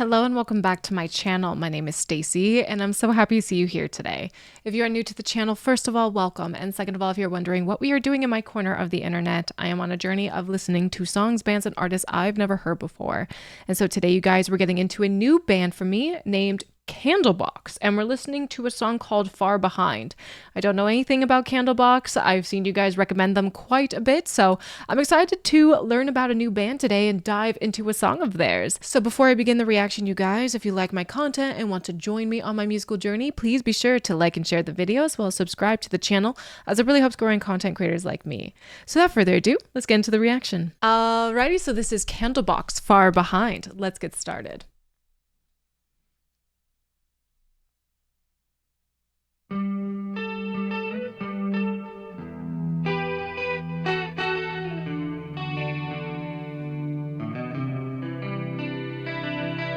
Hello and welcome back to my channel. My name is Stacy and I'm so happy to see you here today. If you are new to the channel, first of all, welcome. And second of all, if you're wondering what we are doing in my corner of the internet, I am on a journey of listening to songs, bands, and artists I've never heard before. And so today, you guys, we're getting into a new band for me named Candlebox, and we're listening to a song called Far Behind. I don't know anything about Candlebox. I've seen you guys recommend them quite a bit, so I'm excited to learn about a new band today and dive into a song of theirs. So before I begin the reaction, you guys, if you like my content and want to join me on my musical journey, please be sure to like and share the video as well as subscribe to the channel, as it really helps growing content creators like me. So without further ado, let's get into the reaction. Alrighty, so this is Candlebox, Far Behind. Let's get started.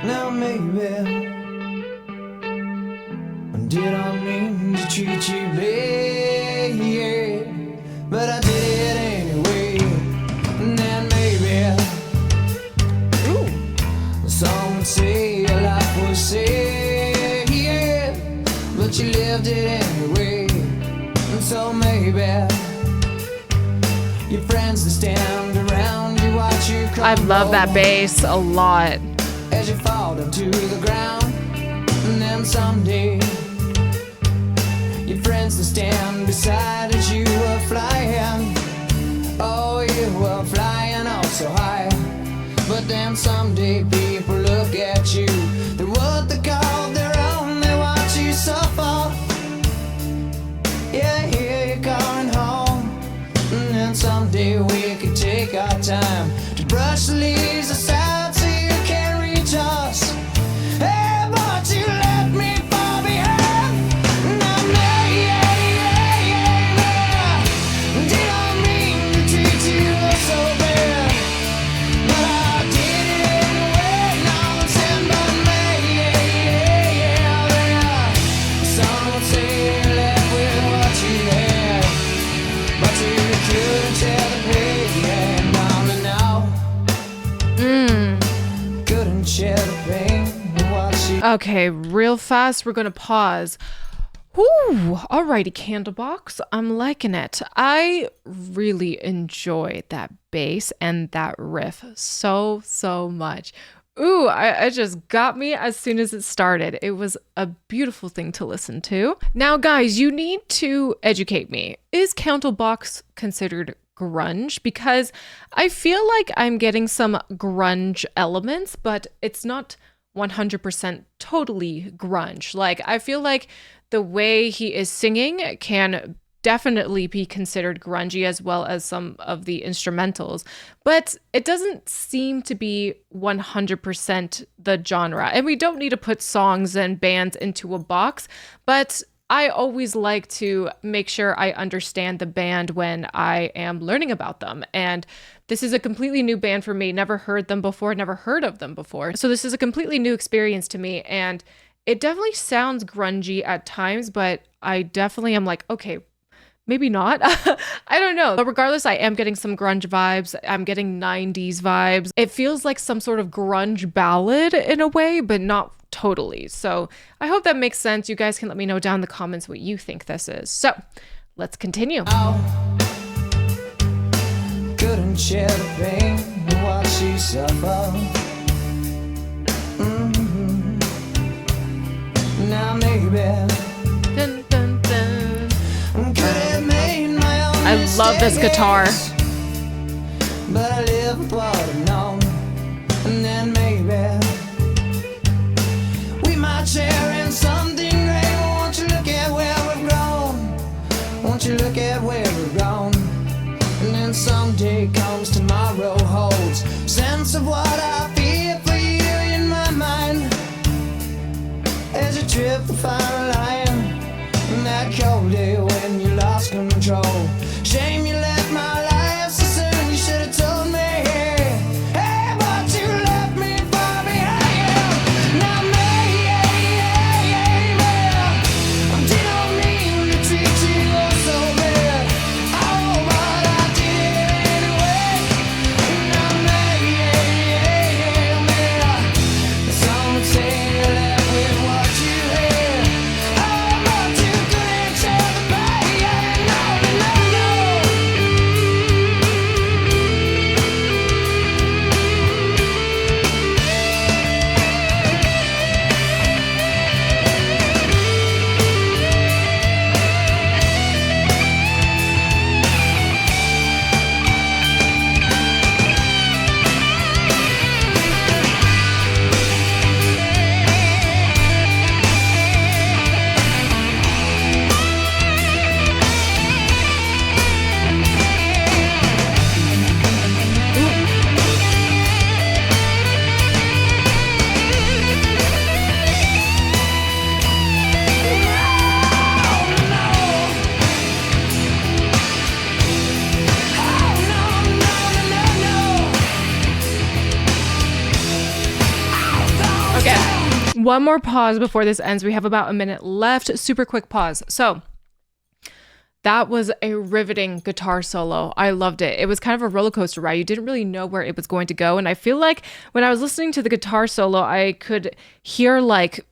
Now maybe did I mean to treat you bad, but I did it anyway. And then maybe some would say your life was sad, but you lived it anyway. And so maybe your friends that stand around you watch you cry. I love that bass a lot. As you fall down to the ground, and then someday your friends that stand beside as you were flying. Oh, you were flying up so high. But then someday people look at you, they're what they call their own. They watch you suffer. Yeah, here you're coming home. And then someday we could take our time to brush the leaves aside so you can reach us. Hey, but you left me far behind. Now, did I mean to treat you so bad? But I did it anyway. Now I'm saying, but some would say you left with what you had, but you couldn't tell the pain. Couldn't share the pain. Okay, real fast, we're gonna pause. Whew, alrighty, Candlebox, I'm liking it. I really enjoy that bass and that riff so much. Ooh, it just got me as soon as it started. It was a beautiful thing to listen to. Now, guys, you need to educate me. Is Candlebox considered grunge? Because I feel like I'm getting some grunge elements, but it's not 100% totally grunge. Like, I feel like the way he is singing can definitely be considered grungy, as well as some of the instrumentals, but it doesn't seem to be 100% the genre. And we don't need to put songs and bands into a box, but I always like to make sure I understand the band when I am learning about them. And this is a completely new band for me. Never heard them before, never heard of them before. So this is a completely new experience to me. And it definitely sounds grungy at times, but I definitely am like, okay, maybe not. I don't know. But regardless, I am getting some grunge vibes. I'm getting 90s vibes. It feels like some sort of grunge ballad in a way, but not totally. So I hope that makes sense. You guys can let me know down in the comments what you think this is. So let's continue. Couldn't share the pain and watch you suffer. Now maybe Dun, dun, dun. could have made my own I love this guitar. but I live with what I've known. And then maybe we might share in something great. Won't you look at where we've grown? Won't you look at where we've grown? And then someday comes tomorrow holds sense of what I feel for you in my mind. As you trip the fire line, and that cold day when you lost control. Shame you left my life so soon. You should have told me. Hey, but you left me far behind. Now maybe did I mean to treat you so bad? Oh, but I did it anyway. Now maybe One more pause before this ends. We have about a minute left. Super quick pause. So that was a riveting guitar solo. I loved it. It was kind of a roller coaster ride. You didn't really know where it was going to go. And I feel like when I was listening to the guitar solo, I could hear like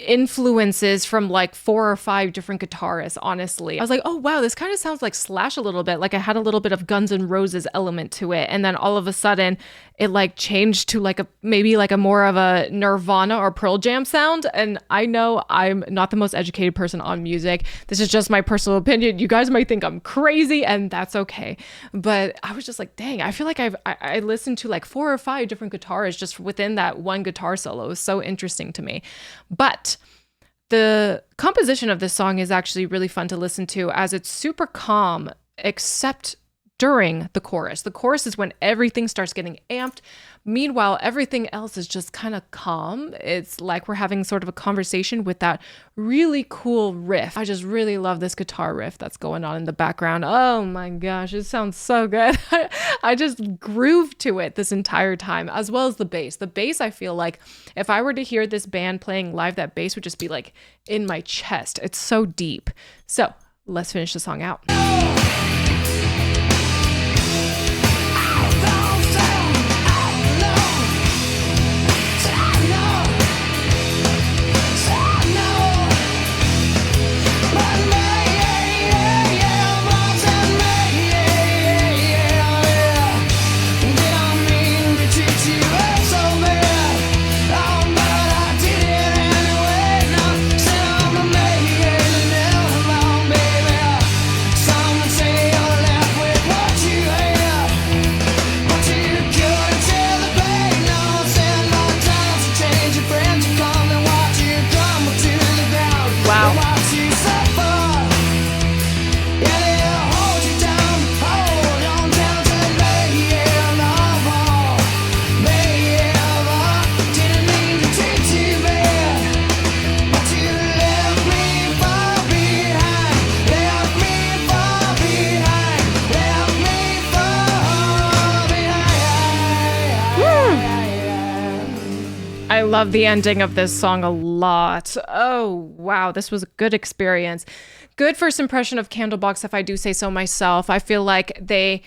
influences from like 4 or 5 different guitarists, honestly. I was like, oh wow, this kind of sounds like Slash a little bit. Like I had a little bit of Guns N' Roses element to it. And then all of a sudden it like changed to like maybe like a more of a Nirvana or Pearl Jam sound. And I know I'm not the most educated person on music. This is just my personal opinion. You guys might think I'm crazy, and that's okay. But I was just like, dang, I feel like I listened to like 4 or 5 different guitarists just within that one guitar solo. It was so interesting to me. But the composition of this song is actually really fun to listen to, as it's super calm, except during the chorus. The chorus is when everything starts getting amped. Meanwhile, everything else is just kind of calm. It's like we're having sort of a conversation with that really cool riff. I just really love this guitar riff that's going on in the background. Oh my gosh, it sounds so good. I just groove to it this entire time, as well as the bass. The bass, I feel like if I were to hear this band playing live, that bass would just be like in my chest. It's so deep. So let's finish the song out. I love the ending of this song a lot. Oh, wow. This was a good experience. Good first impression of Candlebox, if I do say so myself. I feel like they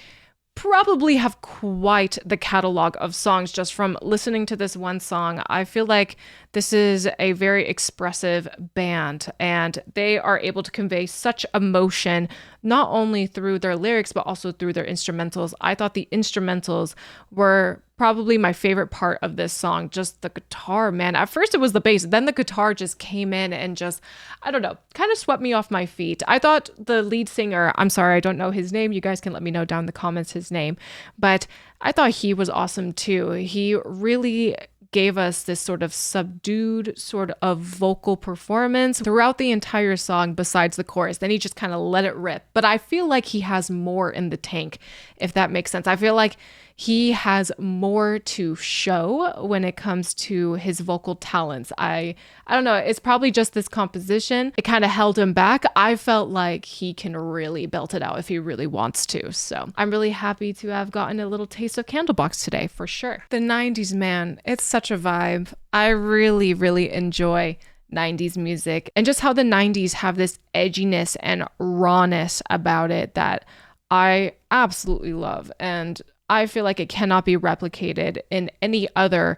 probably have quite the catalog of songs just from listening to this one song. I feel like this is a very expressive band, and they are able to convey such emotion, not only through their lyrics, but also through their instrumentals. I thought the instrumentals were probably my favorite part of this song. Just the guitar, man. At first it was the bass, then the guitar just came in and just, I don't know, kind of swept me off my feet. I thought the lead singer, I'm sorry, I don't know his name. You guys can let me know down in the comments his name. But I thought he was awesome too. He really gave us this sort of subdued sort of vocal performance throughout the entire song besides the chorus. Then he just kind of let it rip. But I feel like he has more in the tank, if that makes sense. I feel like he has more to show when it comes to his vocal talents. I don't know, it's probably just this composition. It kind of held him back. I felt like he can really belt it out if he really wants to. So I'm really happy to have gotten a little taste of Candlebox today, for sure. The 90s, man, it's such a vibe. I really, really enjoy 90s music, and just how the 90s have this edginess and rawness about it that I absolutely love. And I feel like it cannot be replicated in any other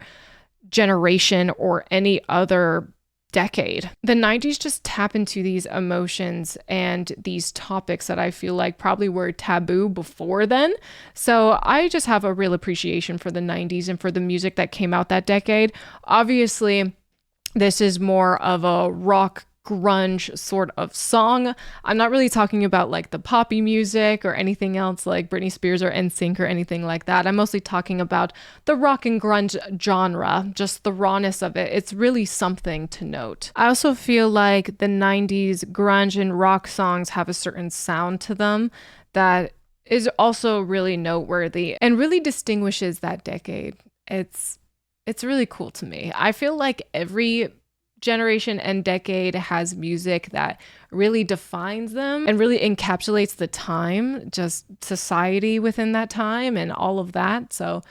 generation or any other decade. The 90s just tap into these emotions and these topics that I feel like probably were taboo before then. So I just have a real appreciation for the 90s and for the music that came out that decade. Obviously, this is more of a rock grunge sort of song. I'm not really talking about like the poppy music or anything else like Britney Spears or NSYNC or anything like that. I'm mostly talking about the rock and grunge genre, just the rawness of it. It's really something to note. I also feel like the 90s grunge and rock songs have a certain sound to them that is also really noteworthy and really distinguishes that decade. It's really cool to me. I feel like every generation and decade has music that really defines them and really encapsulates the time, just society within that time and all of that. So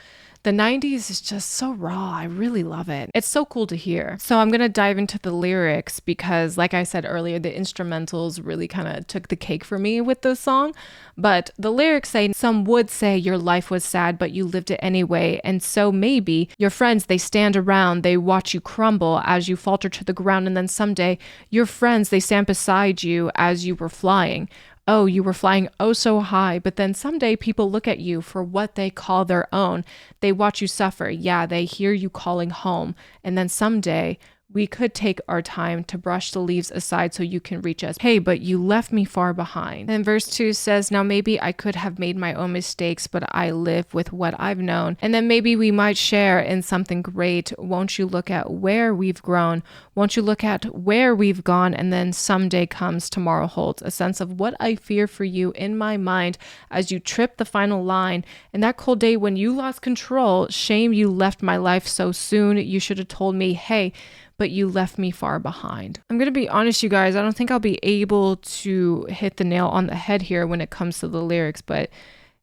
The 90s is just so raw. I really love it. It's so cool to hear. So I'm going to dive into the lyrics because, like I said earlier, the instrumentals really kind of took the cake for me with this song. But the lyrics say, some would say your life was sad, but you lived it anyway. And so maybe your friends, they stand around, they watch you crumble as you falter to the ground. And then someday your friends, they stand beside you as you were flying. Oh, you were flying oh so high, but then someday people look at you for what they call their own. They watch you suffer. Yeah, they hear you calling home. And then someday we could take our time to brush the leaves aside so you can reach us. Hey, but you left me far behind. And verse 2 says, now maybe I could have made my own mistakes, but I live with what I've known. And then maybe we might share in something great. Won't you look at where we've grown? Won't you look at where we've gone? And then someday comes, tomorrow holds a sense of what I fear for you in my mind as you trip the final line. And that cold day when you lost control, shame you left my life so soon. You should have told me, hey, but you left me far behind. I'm going to be honest, you guys, I don't think I'll be able to hit the nail on the head here when it comes to the lyrics, but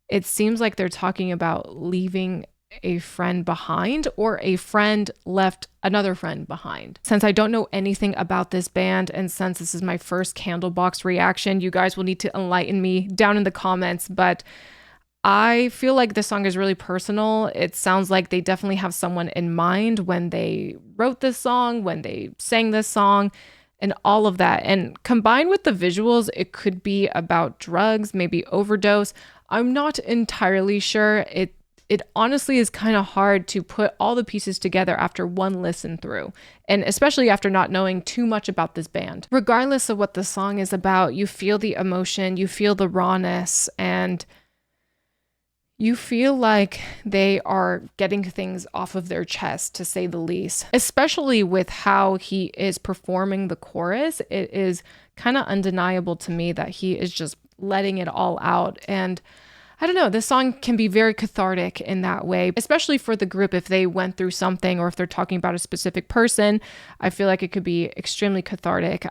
it seems like they're talking about leaving a friend behind or a friend left another friend behind. Since I don't know anything about this band and since this is my first Candlebox reaction, you guys will need to enlighten me down in the comments, but I feel like this song is really personal. It sounds like they definitely have someone in mind when they wrote this song, when they sang this song, and all of that. And combined with the visuals, it could be about drugs, maybe overdose. I'm not entirely sure. It honestly is kind of hard to put all the pieces together after one listen through, and especially after not knowing too much about this band. Regardless of what the song is about, you feel the emotion, you feel the rawness, and you feel like they are getting things off of their chest, to say the least, especially with how he is performing the chorus. It is kind of undeniable to me that he is just letting it all out. And I don't know, this song can be very cathartic in that way, especially for the group if they went through something or if they're talking about a specific person. I feel like it could be extremely cathartic.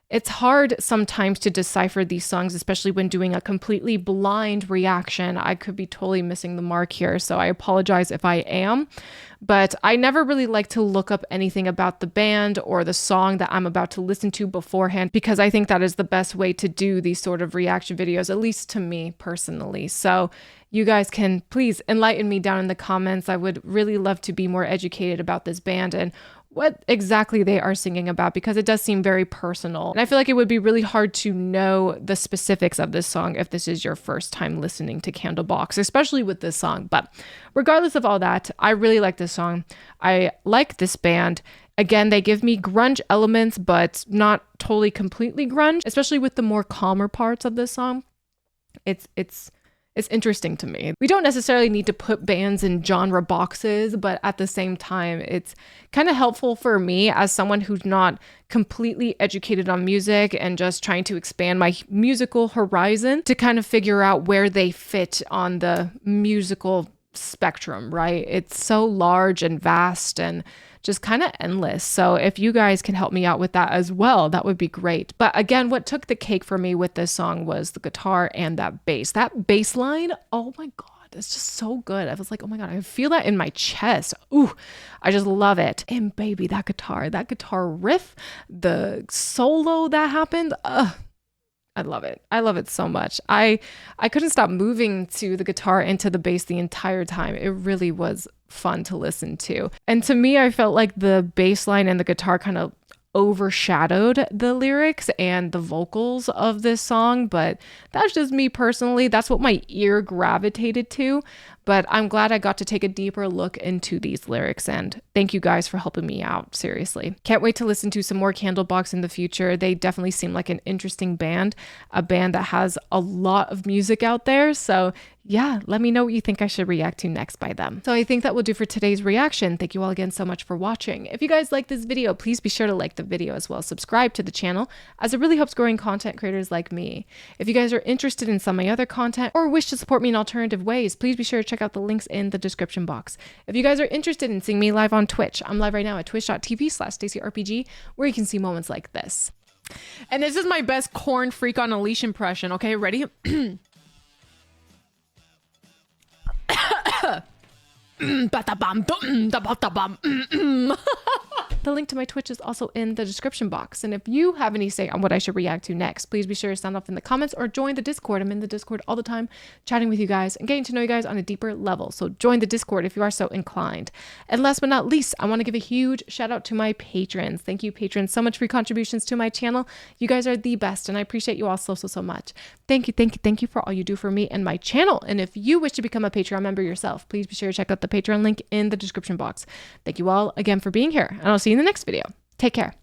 It's hard sometimes to decipher these songs, especially when doing a completely blind reaction. I could be totally missing the mark here, so I apologize if I am. But I never really like to look up anything about the band or the song that I'm about to listen to beforehand, because I think that is the best way to do these sort of reaction videos, at least to me personally. So you guys can please enlighten me down in the comments. I would really love to be more educated about this band and what exactly they are singing about, because it does seem very personal. And I feel like it would be really hard to know the specifics of this song if this is your first time listening to Candlebox, especially with this song. But regardless of all that, I really like this song. I like this band. Again, they give me grunge elements, but not totally completely grunge, especially with the more calmer parts of this song. It's interesting to me. We don't necessarily need to put bands in genre boxes, but at the same time, it's kind of helpful for me as someone who's not completely educated on music and just trying to expand my musical horizon to kind of figure out where they fit on the musical spectrum, right? It's so large and vast and just kind of endless. So if you guys can help me out with that as well, that would be great. But again, what took the cake for me with this song was the guitar and that bass. That bass line, oh my God, it's just so good. I was like, oh my God, I feel that in my chest. Ooh, I just love it. And baby, that guitar riff, the solo that happened, I love it. I love it so much. I couldn't stop moving to the guitar and to the bass the entire time. It really was fun to listen to. And to me, I felt like the bass line and the guitar kind of overshadowed the lyrics and the vocals of this song, but that's just me personally. That's what my ear gravitated to. But I'm glad I got to take a deeper look into these lyrics, and thank you guys for helping me out, seriously. Can't wait to listen to some more Candlebox in the future. They definitely seem like an interesting band, a band that has a lot of music out there. So yeah, let me know what you think I should react to next by them. So I think that will do for today's reaction. Thank you all again so much for watching. If you guys like this video, please be sure to like the video as well. Subscribe to the channel, as it really helps growing content creators like me. If you guys are interested in some of my other content or wish to support me in alternative ways, please be sure to check out the links in the description box. If you guys are interested in seeing me live on Twitch, I'm live right now at twitch.tv/StaceyRPG, where you can see moments like this. And this is my best corn freak on a leash impression. Okay, ready? The link to my Twitch is also in the description box. And if you have any say on what I should react to next, please be sure to sound off in the comments or join the Discord. I'm in the Discord all the time, chatting with you guys and getting to know you guys on a deeper level. So join the Discord if you are so inclined. And last but not least, I want to give a huge shout out to my patrons. Thank you, patrons, so much for your contributions to my channel. You guys are the best, and I appreciate you all so much. Thank you for all you do for me and my channel. And if you wish to become a Patreon member yourself, please be sure to check out the Patreon link in the description box. Thank you all again for being here, and I'll see you in the next video. Take care.